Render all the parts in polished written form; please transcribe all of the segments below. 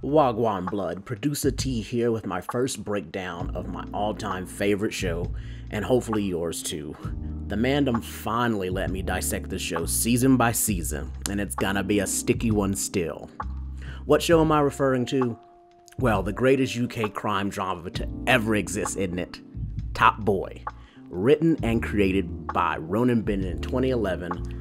Wagwan Blood, Producer T here with my first breakdown of my all-time favorite show, and hopefully yours too. The Mandem finally let me dissect the show season by season, and it's gonna be a sticky one still. What show am I referring to? Well, the greatest UK crime drama to ever exist, isn't it? Top Boy. Written and created by Ronan Bennett in 2011,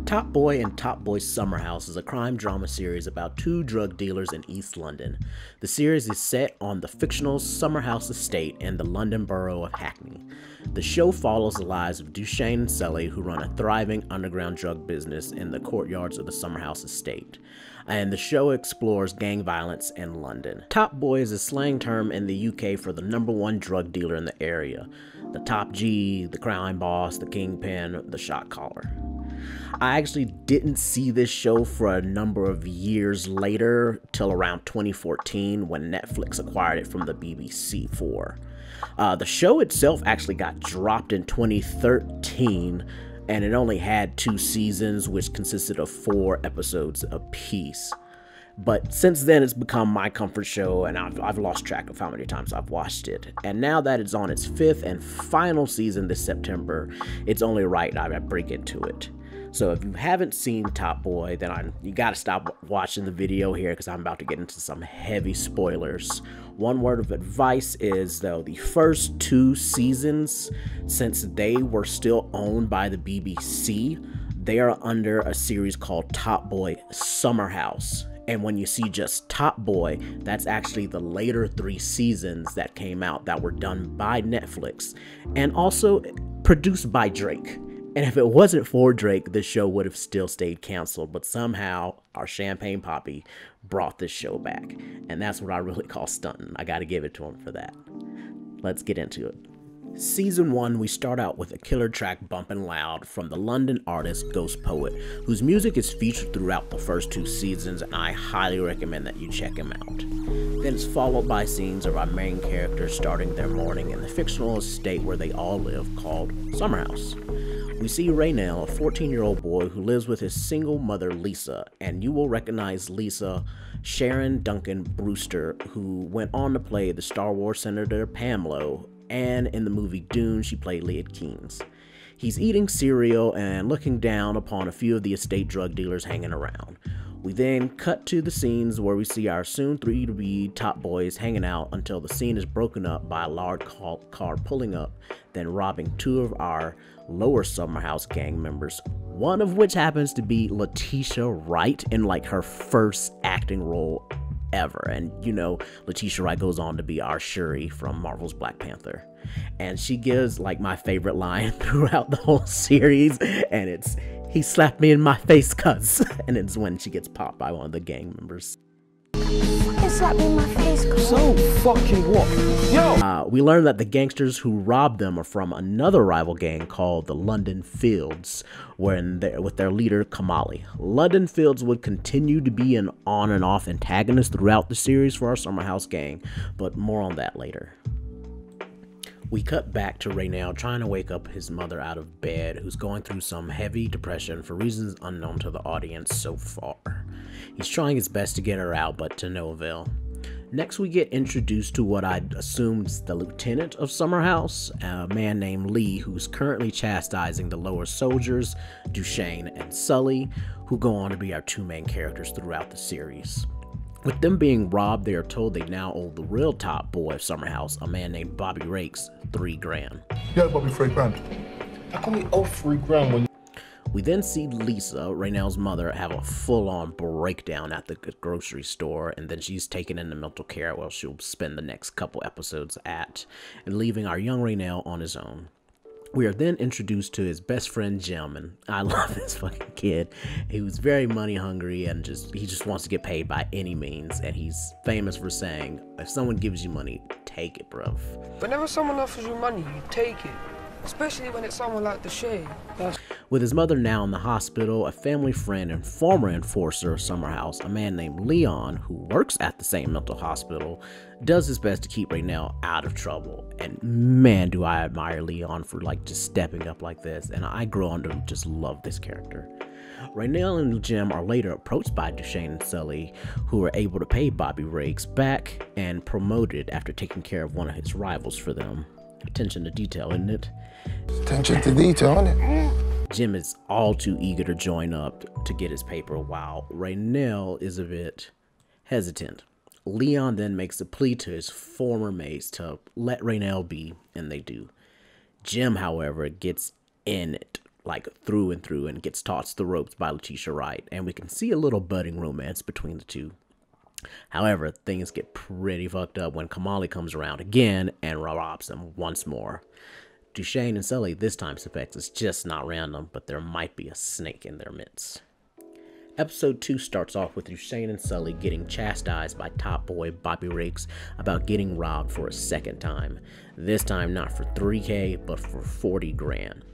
Top Boy and Top Boy Summer House is a crime drama series about two drug dealers in East London. The series is set on the fictional Summer House estate in the London borough of Hackney. The show follows the lives of Duchesne and Sully, who run a thriving underground drug business in the courtyards of the Summer House estate. And the show explores gang violence in London. Top Boy is a slang term in the UK for the #1 drug dealer in the area. The top G, the crime boss, the kingpin, the shot caller. I actually didn't see this show for a number of years later, till around 2014 when Netflix acquired it from the BBC for. The show itself actually got dropped in 2013, and it only had 2 seasons, which consisted of 4 episodes apiece. But since then, it's become my comfort show, and I've lost track of how many times I've watched it. And now that it's on its 5th and final season this September, it's only right I break into it. So if you haven't seen Top Boy, then you gotta stop watching the video here, because I'm about to get into some heavy spoilers. One word of advice is, though, the first 2 seasons, since they were still owned by the BBC, they are under a series called Top Boy Summer House. And when you see just Top Boy, that's actually the later 3 seasons that came out that were done by Netflix and also produced by Drake. And if it wasn't for Drake, the show would have still stayed canceled, but somehow our Champagne Papi brought this show back. And that's what I really call stunting. I gotta give it to him for that. Let's get into it. Season 1, we start out with a killer track bumping loud from the London artist Ghost Poet, whose music is featured throughout the first 2 seasons, and I highly recommend that you check him out. Then it's followed by scenes of our main characters starting their morning in the fictional estate where they all live, called Summer House. We see Raynell, a 14-year-old boy who lives with his single mother Lisa, and you will recognize Lisa, Sharon Duncan Brewster, who went on to play the Star Wars Senator Pamlo, and in the movie Dune she played Leah Keynes. He's eating cereal and looking down upon a few of the estate drug dealers hanging around. We then cut to the scenes where we see our soon-to-be top boys hanging out until the scene is broken up by a large car pulling up, then robbing 2 of our lower Summer House gang members, one of which happens to be Letitia Wright in like her first acting role ever. And you know, Letitia Wright goes on to be our Shuri from Marvel's Black Panther. And she gives like my favorite line throughout the whole series, and it's, "He slapped me in my face, cuz." And it's when she gets popped by one of the gang members. He slapped me in my face, cuz. So fucking what? Yo! We learn that the gangsters who robbed them are from another rival gang called the London Fields, with their leader Kamali. London Fields would continue to be an on and off antagonist throughout the series for our Summer House gang, but more on that later. We cut back to Raynell trying to wake up his mother out of bed, who's going through some heavy depression for reasons unknown to the audience so far. He's trying his best to get her out, but to no avail. Next, we get introduced to what I'd assumed is the lieutenant of Summer House, a man named Lee, who's currently chastising the lower soldiers, Duchesne and Sully, who go on to be our 2 main characters throughout the series. With them being robbed, they are told they now owe the real top boy of Summer House, a man named Bobby Rakes, $3 grand. Yeah, Bobby, $3 grand. How can we owe $3 grand when... We then see Lisa, Raynell's mother, have a full-on breakdown at the grocery store, and then she's taken into mental care where she'll spend the next couple episodes at, and leaving our young Raynell on his own. We are then introduced to his best friend Jim, and I love this fucking kid. He was very money hungry and he just wants to get paid by any means, and he's famous for saying, "If someone gives you money, take it, bruv." Whenever someone offers you money, you take it. Especially when it's someone like Duchesne. With his mother now in the hospital, a family friend and former enforcer of Summer House, a man named Leon, who works at the same mental hospital, does his best to keep Raynell out of trouble. And man, do I admire Leon for like just stepping up like this, and I grow on to just love this character. Raynell and Jim are later approached by Duchesne and Sully, who are able to pay Bobby Rakes back and promoted after taking care of one of his rivals for them. Attention to detail, isn't it? Attention to detail, isn't it? Jim is all too eager to join up to get his paper, while Raynell is a bit hesitant. Leon then makes a plea to his former mates to let Raynell be, and they do. Jim, however, gets in it, like through and through, and gets tossed the ropes by Letitia Wright, and we can see a little budding romance between the two. However, things get pretty fucked up when Kamali comes around again and robs them once more. Duchesne and Sully this time suspects it's just not random, but there might be a snake in their midst. Episode 2 starts off with Duchesne and Sully getting chastised by top boy Bobby Rakes about getting robbed for a second time. This time not for $3K, but for 40 grand.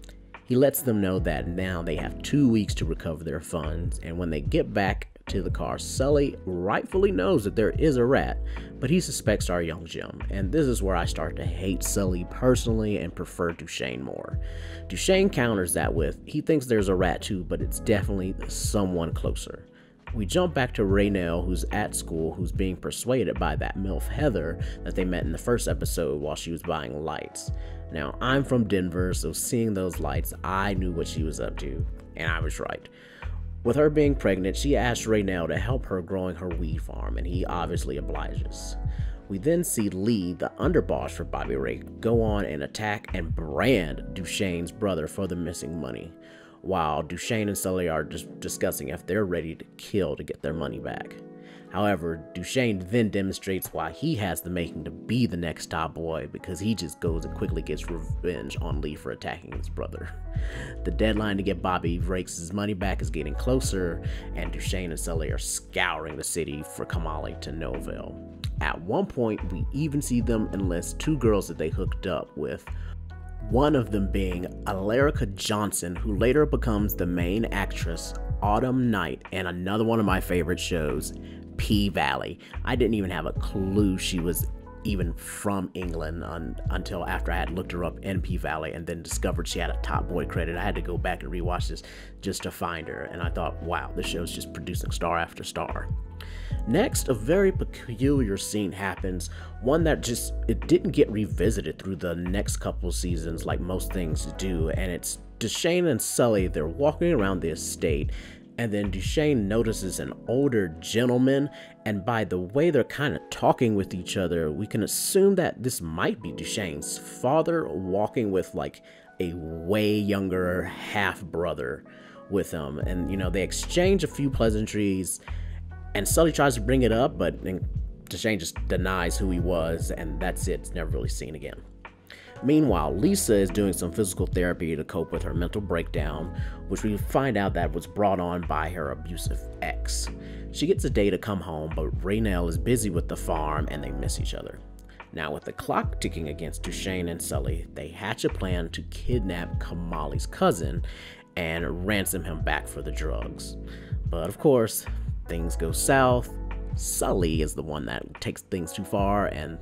He lets them know that now they have 2 weeks to recover their funds, and when they get back to the car, Sully rightfully knows that there is a rat, but he suspects our young Jim, and this is where I start to hate Sully personally and prefer Duchesne more. Duchesne counters that with, he thinks there's a rat too, but it's definitely someone closer. We jump back to Raynell, who's at school, who's being persuaded by that MILF Heather that they met in the first episode while she was buying lights. Now, I'm from Denver, so seeing those lights, I knew what she was up to, and I was right. With her being pregnant, she asked Raynell to help her growing her weed farm, and he obviously obliges. We then see Lee, the underboss for Bobby Rake, go on and attack and brand Duchesne's brother for the missing money, while Duchesne and Sully are just discussing if they're ready to kill to get their money back. However, Duchesne then demonstrates why he has the making to be the next top boy, because he just goes and quickly gets revenge on Lee for attacking his brother. The deadline to get Bobby Rakes' money back is getting closer, and Duchesne and Sully are scouring the city for Kamali to no avail. At one point, we even see them enlist 2 girls that they hooked up with, one of them being Alarica Johnson, who later becomes the main actress, Autumn Night, in another one of my favorite shows, P-Valley. I didn't even have a clue she was even from England until after I had looked her up in P-Valley and then discovered she had a Top Boy credit. I had to go back and rewatch this just to find her, and I thought, wow, this show's just producing star after star. Next, a very peculiar scene happens, one that it didn't get revisited through the next couple seasons like most things do, and it's Duchesne and Sully. They're walking around the estate, and then Duchesne notices an older gentleman, and by the way they're kind of talking with each other, we can assume that this might be Duchesne's father walking with like a way younger half-brother with him. And, you know, they exchange a few pleasantries, and Sully tries to bring it up, but Duchesne just denies who he was, and that's it. It's never really seen again. Meanwhile, Lisa is doing some physical therapy to cope with her mental breakdown, which we find out that was brought on by her abusive ex. She gets a day to come home, but Raynell is busy with the farm and they miss each other. Now, with the clock ticking against Duchesne and Sully, they hatch a plan to kidnap Kamali's cousin and ransom him back for the drugs. But of course, things go south. Sully is the one that takes things too far, and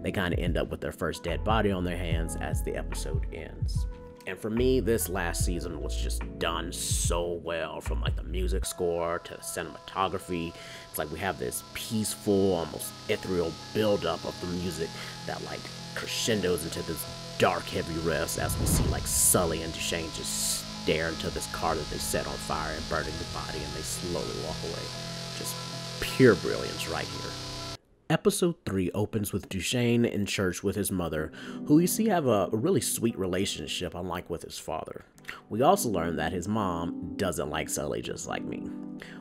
they kind of end up with their first dead body on their hands as the episode ends. And for me, this last season was just done so well, from like the music score to the cinematography. It's like we have this peaceful, almost ethereal build-up of the music that like crescendos into this dark, heavy riffs as we see like Sully and Duchesne just stare into this car that they set on fire and burning the body, and they slowly walk away. Just pure brilliance right here. Episode 3 opens with Duchesne in church with his mother, who we see have a really sweet relationship, unlike with his father. We also learn that his mom doesn't like Sully just like me.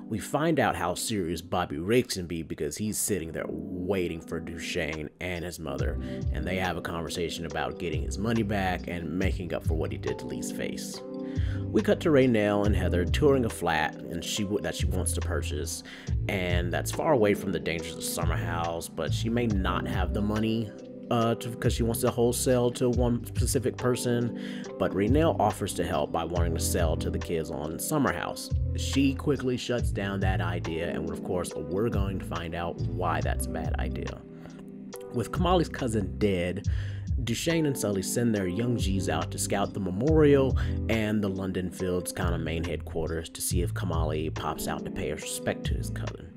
We find out how serious Bobby Rakes can be because he's sitting there waiting for Duchesne and his mother, and they have a conversation about getting his money back and making up for what he did to Lee's face. We cut to Raynell and Heather touring a flat that she wants to purchase, and that's far away from the dangers of Summer House, but she may not have the money because she wants to wholesale to one specific person, but Raynell offers to help by wanting to sell to the kids on Summer House. She quickly shuts down that idea, and of course we're going to find out why that's a bad idea. With Kamali's cousin dead, Duchesne and Sully send their young G's out to scout the memorial and the London Fields kind of main headquarters to see if Kamali pops out to pay respect to his cousin.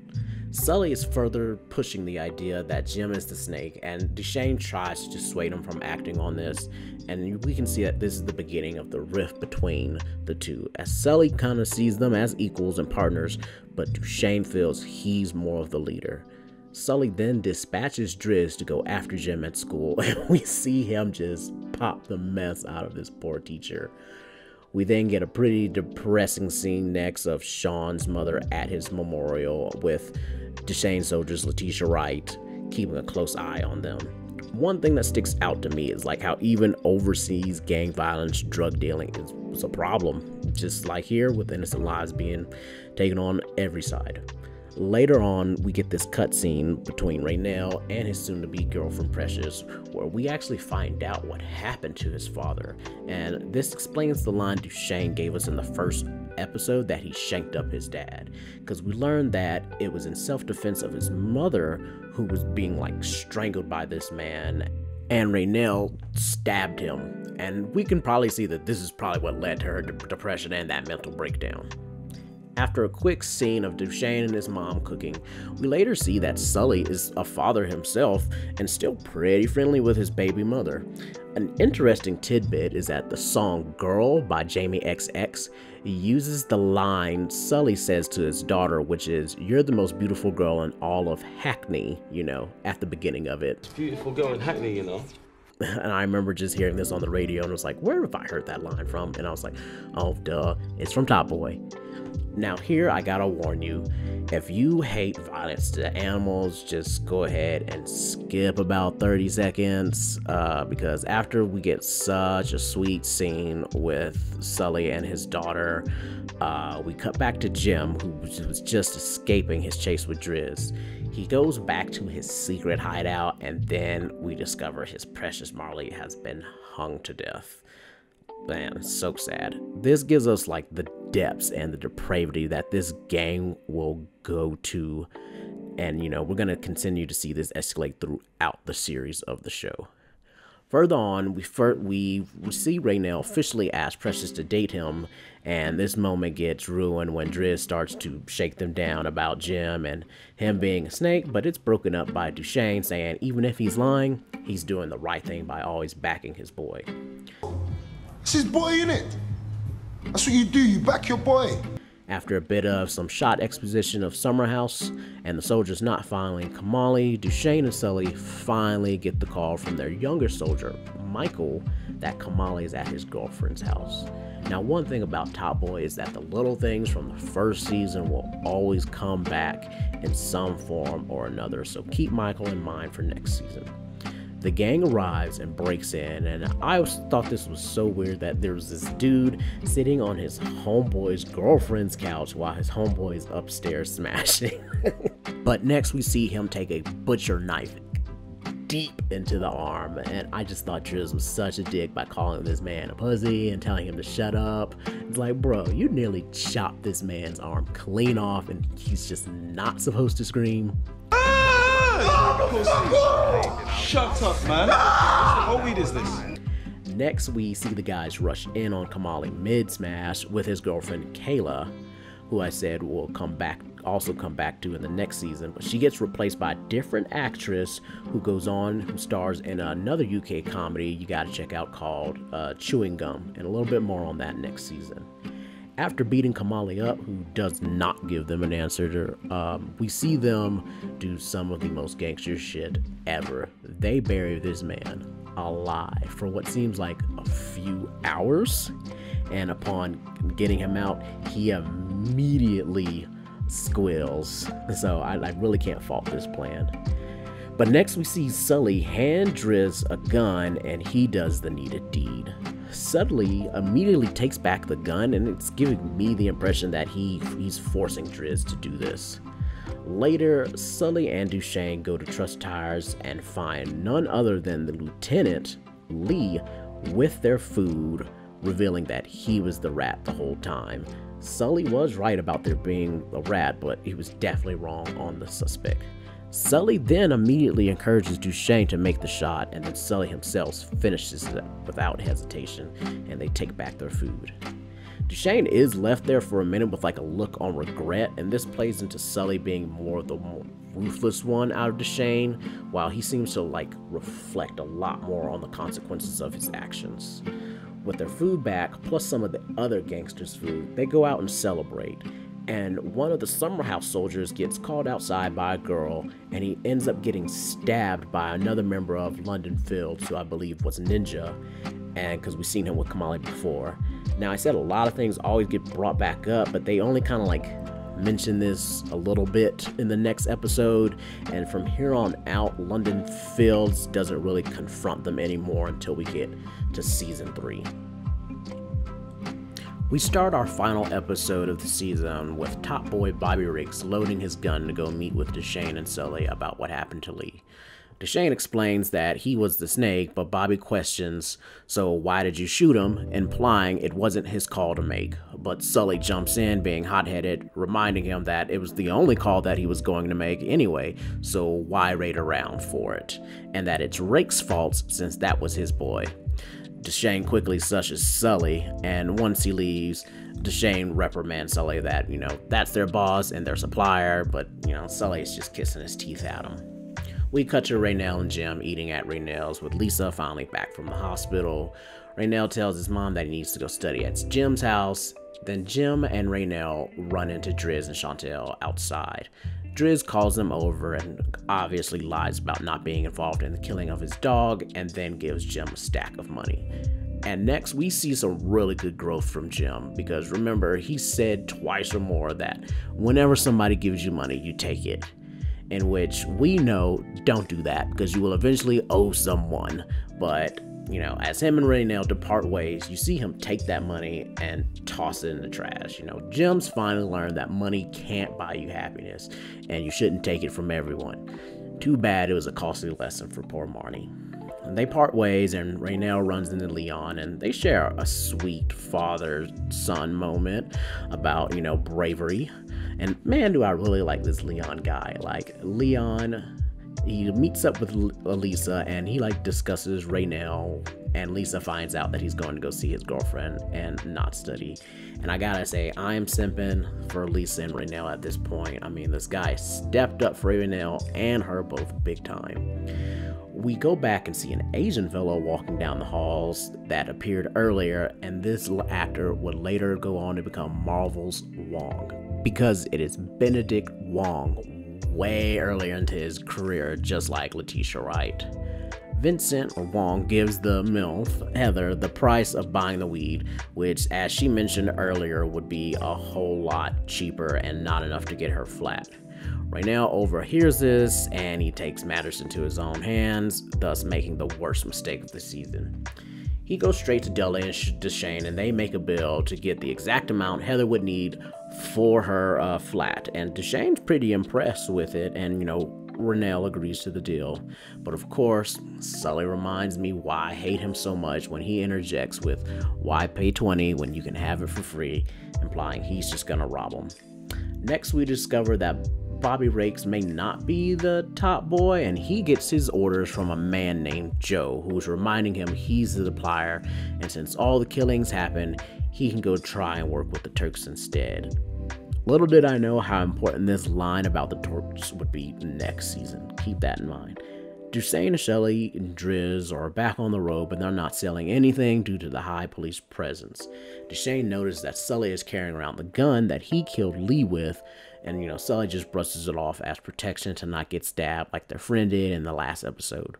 Sully is further pushing the idea that Jim is the snake, and Duchesne tries to dissuade him from acting on this, and we can see that this is the beginning of the rift between the two, as Sully kind of sees them as equals and partners, but Duchesne feels he's more of the leader. Sully then dispatches Driz to go after Jim at school, and we see him just pop the mess out of this poor teacher. We then get a pretty depressing scene next of Sean's mother at his memorial with Duchesne soldiers Letitia Wright keeping a close eye on them. One thing that sticks out to me is like how even overseas gang violence, drug dealing is a problem, just like here with innocent lives being taken on every side. Later on, we get this cutscene between Raynell and his soon-to-be girlfriend Precious, where we actually find out what happened to his father, and this explains the line Duchesne gave us in the first episode that he shanked up his dad, because we learned that it was in self-defense of his mother who was being like strangled by this man, and Raynell stabbed him, and we can probably see that this is probably what led to her depression and that mental breakdown. After a quick scene of Duchesne and his mom cooking, we later see that Sully is a father himself and still pretty friendly with his baby mother. An interesting tidbit is that the song Girl by Jamie XX uses the line Sully says to his daughter, which is, "You're the most beautiful girl in all of Hackney," at the beginning of it. Beautiful girl in Hackney, And I remember just hearing this on the radio and was like, where have I heard that line from? And I was like, oh duh, it's from Top Boy. Now here I gotta warn you, if you hate violence to animals, just go ahead and skip about 30 seconds because after we get such a sweet scene with Sully and his daughter, we cut back to Jim, who was just escaping his chase with Driz. He goes back to his secret hideout, and then we discover his precious Marley has been hung to death. Man, so sad. This gives us like the depths and the depravity that this gang will go to, and we're gonna continue to see this escalate throughout the series of the show. Further on, we see Raynell officially ask Precious to date him, and this moment gets ruined when Driz starts to shake them down about Jim and him being a snake, but it's broken up by Duchesne saying even if he's lying, he's doing the right thing by always backing his boy. It's his boy, innit? That's what you do, you back your boy. After a bit of some shot exposition of Summer House and the soldiers not following Kamali, Duchesne and Sully finally get the call from their younger soldier, Michael, that Kamali is at his girlfriend's house. Now, one thing about Top Boy is that the little things from the first season will always come back in some form or another, so keep Michael in mind for next season. The gang arrives and breaks in, and I thought this was so weird that there was this dude sitting on his homeboy's girlfriend's couch while his homeboy is upstairs smashing. But next we see him take a butcher knife deep into the arm, and I just thought Driz was such a dick by calling this man a pussy and telling him to shut up. It's like, bro, you nearly chopped this man's arm clean off and he's just not supposed to scream. Shut up, man. What weed is this? Next, we see the guys rush in on Kamali mid-smash with his girlfriend Kayla, who I said will also come back to in the next season, but she gets replaced by a different actress who stars in another UK comedy you gotta check out called Chewing Gum, and a little bit more on that next season. After beating Kamali up, who does not give them an answer, we see them do some of the most gangster shit ever. They bury this man alive for what seems like a few hours, and upon getting him out, he immediately squeals. So I really can't fault this plan. But next we see Sully hand Driz a gun, and he does the needed deed. Sully immediately takes back the gun, and it's giving me the impression that he's forcing Driz to do this. Later, Sully and Duchesne go to Trust Tires and find none other than the Lieutenant, Lee, with their food, revealing that he was the rat the whole time. Sully was right about there being a rat, but he was definitely wrong on the suspect. Sully then immediately encourages Duchesne to make the shot, and then Sully himself finishes it without hesitation, and they take back their food. Duchesne is left there for a minute with like a look on regret, and this plays into Sully being more ruthless one out of Duchesne, while he seems to like reflect a lot more on the consequences of his actions. With their food back, plus some of the other gangsters' food, they go out and celebrate. And one of the summer house soldiers gets called outside by a girl, and he ends up getting stabbed by another member of London Fields, who I believe was Ninja, and because we've seen him with Kamali before. Now, I said a lot of things always get brought back up, but they only kind of like mention this a little bit in the next episode, and from here on out, London Fields doesn't really confront them anymore until we get to season 3. We start our final episode of the season with Top Boy Bobby Riggs loading his gun to go meet with Duchesne and Sully about what happened to Lee. Duchesne explains that he was the snake, but Bobby questions, so why did you shoot him, implying it wasn't his call to make. But Sully jumps in, being hot-headed, reminding him that it was the only call that he was going to make anyway, so why raid around for it, and that it's Rake's fault since that was his boy. Duchesne quickly sushes Sully, and once he leaves, Duchesne reprimands Sully that, that's their boss and their supplier, but, Sully's just kissing his teeth at him. We cut to Raynell and Jim eating at Raynell's with Lisa finally back from the hospital. Raynell tells his mom that he needs to go study at Jim's house. Then Jim and Raynell run into Driz and Chantel outside. Driz calls them over and obviously lies about not being involved in the killing of his dog, and then gives Jim a stack of money. And next we see some really good growth from Jim, because remember, he said twice or more that whenever somebody gives you money, you take it. In which we know, don't do that, because you will eventually owe someone. But, as him and Raynell depart ways, you see him take that money and toss it in the trash. Jim's finally learned that money can't buy you happiness, and you shouldn't take it from everyone. Too bad it was a costly lesson for poor Marnie. And they part ways, and Raynell runs into Leon, and they share a sweet father-son moment about, bravery. And man, do I really like this Leon guy. Like, Leon, he meets up with Lisa, and he discusses Raynell, and Lisa finds out that he's going to go see his girlfriend and not study. And I gotta say, I am simping for Lisa and Raynell at this point. I mean, this guy stepped up for Raynell and her both big time. We go back and see an Asian fellow walking down the halls that appeared earlier, and this actor would later go on to become Marvel's Wong, because it is Benedict Wong way earlier into his career, just like Letitia Wright. Vincent, or Wong, gives the MILF, Heather, the price of buying the weed, which, as she mentioned earlier, would be a whole lot cheaper and not enough to get her flat. Raynell overhears this, and he takes matters into his own hands, thus making the worst mistake of the season. He goes straight to Della and Duchesne, and they make a bill to get the exact amount Heather would need for her flat, and Duchesne's pretty impressed with it, and Raynell agrees to the deal. But of course, Sully reminds me why I hate him so much when he interjects with, why pay 20 when you can have it for free, implying he's just gonna rob him. Next, we discover that Bobby Riggs may not be the top boy, and he gets his orders from a man named Joe, who's reminding him he's the supplier, and since all the killings happen, he can go try and work with the Turks instead. Little did I know how important this line about the Turks would be next season. Keep that in mind. Duchesne and Shelley and Driz are back on the road, but they're not selling anything due to the high police presence. Duchesne noticed that Sully is carrying around the gun that he killed Lee with, and Sully just brushes it off as protection to not get stabbed like their friend did in the last episode.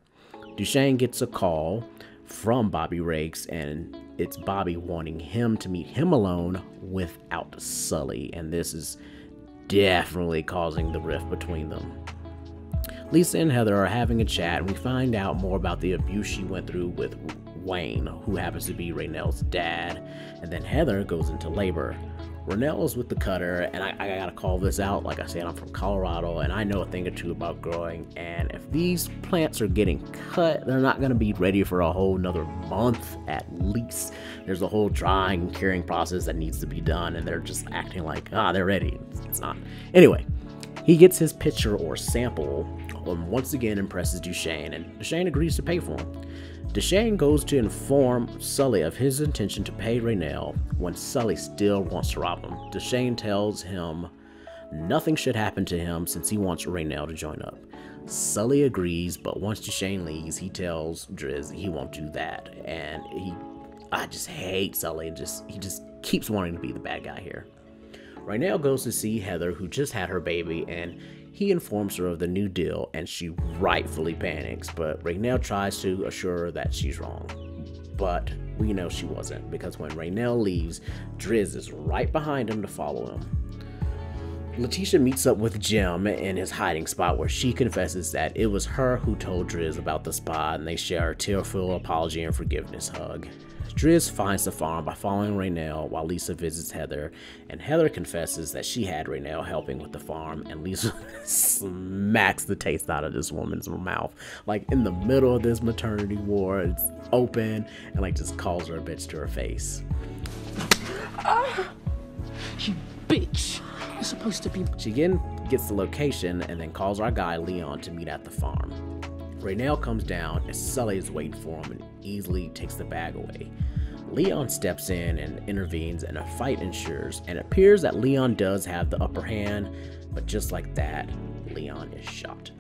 Duchesne gets a call from Bobby Riggs, and it's Bobby wanting him to meet him alone without Sully, and this is definitely causing the rift between them. Lisa and Heather are having a chat, and we find out more about the abuse she went through with Wayne, who happens to be Raynell's dad, and then Heather goes into labor. Raynell's with the cutter, and I gotta call this out. Like I said, I'm from Colorado, and I know a thing or two about growing, and if these plants are getting cut, they're not gonna be ready for a whole nother month at least. There's a whole drying and curing process that needs to be done, and they're just acting like, they're ready. It's not. Anyway, He gets his picture or sample and once again impresses Duchesne, and Duchesne agrees to pay for him. Duchesne goes to inform Sully of his intention to pay Raynell when Sully still wants to rob him. Duchesne tells him nothing should happen to him since he wants Raynell to join up. Sully agrees, but once Duchesne leaves, he tells Driz he won't do that, and I just hate Sully. He just keeps wanting to be the bad guy here. Raynell goes to see Heather, who just had her baby, and he informs her of the new deal, and she rightfully panics, but Raynell tries to assure her that she's wrong. But we know she wasn't, because when Raynell leaves, Driz is right behind him to follow him. Letitia meets up with Jim in his hiding spot, where she confesses that it was her who told Driz about the spot, and they share a tearful apology and forgiveness hug. Driz finds the farm by following Raynell while Lisa visits Heather, and Heather confesses that she had Raynell helping with the farm, and Lisa smacks the taste out of this woman's mouth. Like, in the middle of this maternity ward, it's open, and like just calls her a bitch to her face. You bitch! You're supposed to be... She again gets the location and then calls our guy Leon to meet at the farm. Raynell comes down and Sully is waiting for him and easily takes the bag away. Leon steps in and intervenes, and a fight ensues, and it appears that Leon does have the upper hand, but just like that, Leon is shot.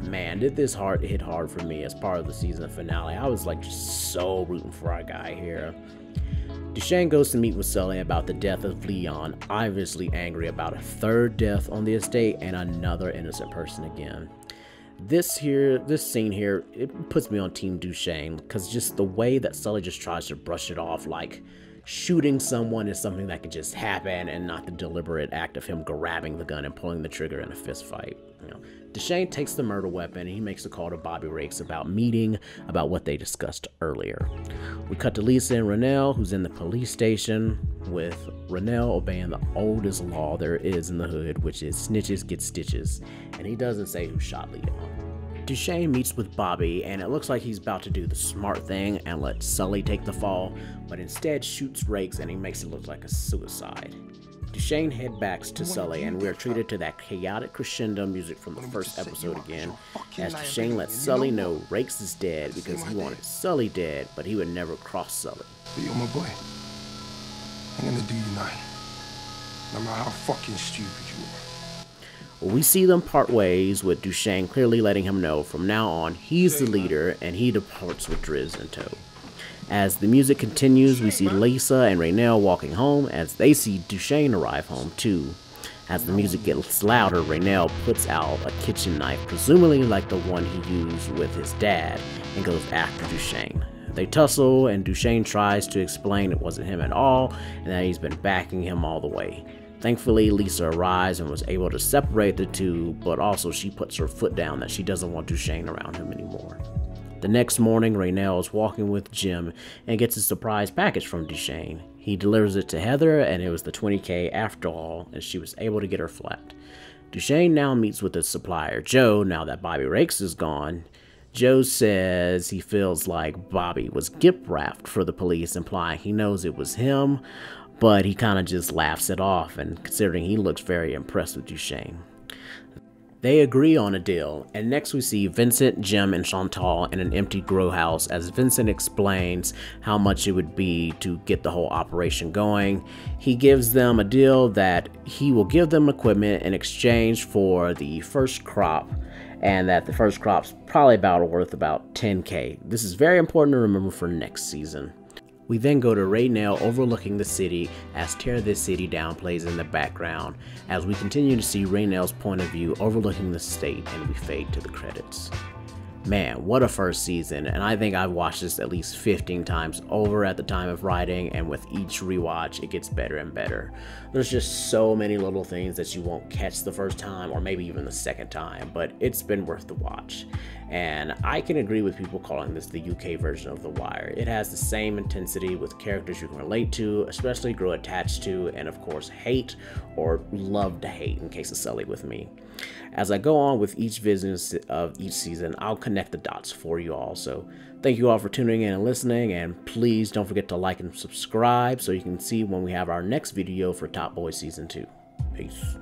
Man, did this hit hard for me as part of the season finale. I was like just so rooting for our guy here. Duchesne goes to meet with Sully about the death of Leon, obviously angry about a third death on the estate and another innocent person again. This scene here, it puts me on Team Duchesne, because just the way that Sully just tries to brush it off like shooting someone is something that could just happen and not the deliberate act of him grabbing the gun and pulling the trigger in a fist fight. You know, Duchesne takes the murder weapon and he makes a call to Bobby Rakes about what they discussed earlier. We cut to Lisa and Raynell, who's in the police station, with Raynell obeying the oldest law there is in the hood, which is snitches get stitches, and he doesn't say who shot Leon. Duchesne meets with Bobby, and it looks like he's about to do the smart thing and let Sully take the fall, but instead shoots Rakes and he makes it look like a suicide. Duchesne head backs to Sully, and we are treated to that chaotic crescendo music from the first episode again, as Duchesne lets Sully know Rakes is dead because he wanted Sully dead, but he would never cross Sully. But you're my boy. I'm gonna do you nothing, no matter how fucking stupid you are. We see them part ways, with Duchesne clearly letting him know from now on he's the leader, and he departs with Driz in tow. As the music continues, we see Lisa and Raynell walking home as they see Duchesne arrive home too. As the music gets louder, Raynell puts out a kitchen knife, presumably like the one he used with his dad, and goes after Duchesne. They tussle, and Duchesne tries to explain it wasn't him at all, and that he's been backing him all the way. Thankfully, Lisa arrives and was able to separate the two, but also she puts her foot down that she doesn't want Duchesne around him anymore. The next morning, Raynell is walking with Jim and gets a surprise package from Duchesne. He delivers it to Heather, and it was the $20K after all, and she was able to get her flat. Duchesne now meets with his supplier, Joe, now that Bobby Rakes is gone. Joe says he feels like Bobby was gift-wrapped for the police, implying he knows it was him, but he kind of just laughs it off, and considering he looks very impressed with Duchesne. They agree on a deal, and next we see Vincent, Jim, and Chantal in an empty grow house as Vincent explains how much it would be to get the whole operation going. He gives them a deal that he will give them equipment in exchange for the first crop, and that the first crop's probably worth about $10K. This is very important to remember for next season. We then go to Raynell overlooking the city as Tear This City Down plays in the background, as we continue to see Raynell's point of view overlooking the state, and we fade to the credits. Man, what a first season, and I think I've watched this at least 15 times over at the time of writing, and with each rewatch it gets better and better. There's just so many little things that you won't catch the first time or maybe even the second time, but it's been worth the watch. And I can agree with people calling this the UK version of The Wire. It has the same intensity with characters you can relate to, especially grow attached to, and of course hate or love to hate in case of Sully with me. As I go on with each visit of each season, I'll connect the dots for you all. So thank you all for tuning in and listening, and please don't forget to like and subscribe so you can see when we have our next video for Top Boy Season 2. Peace.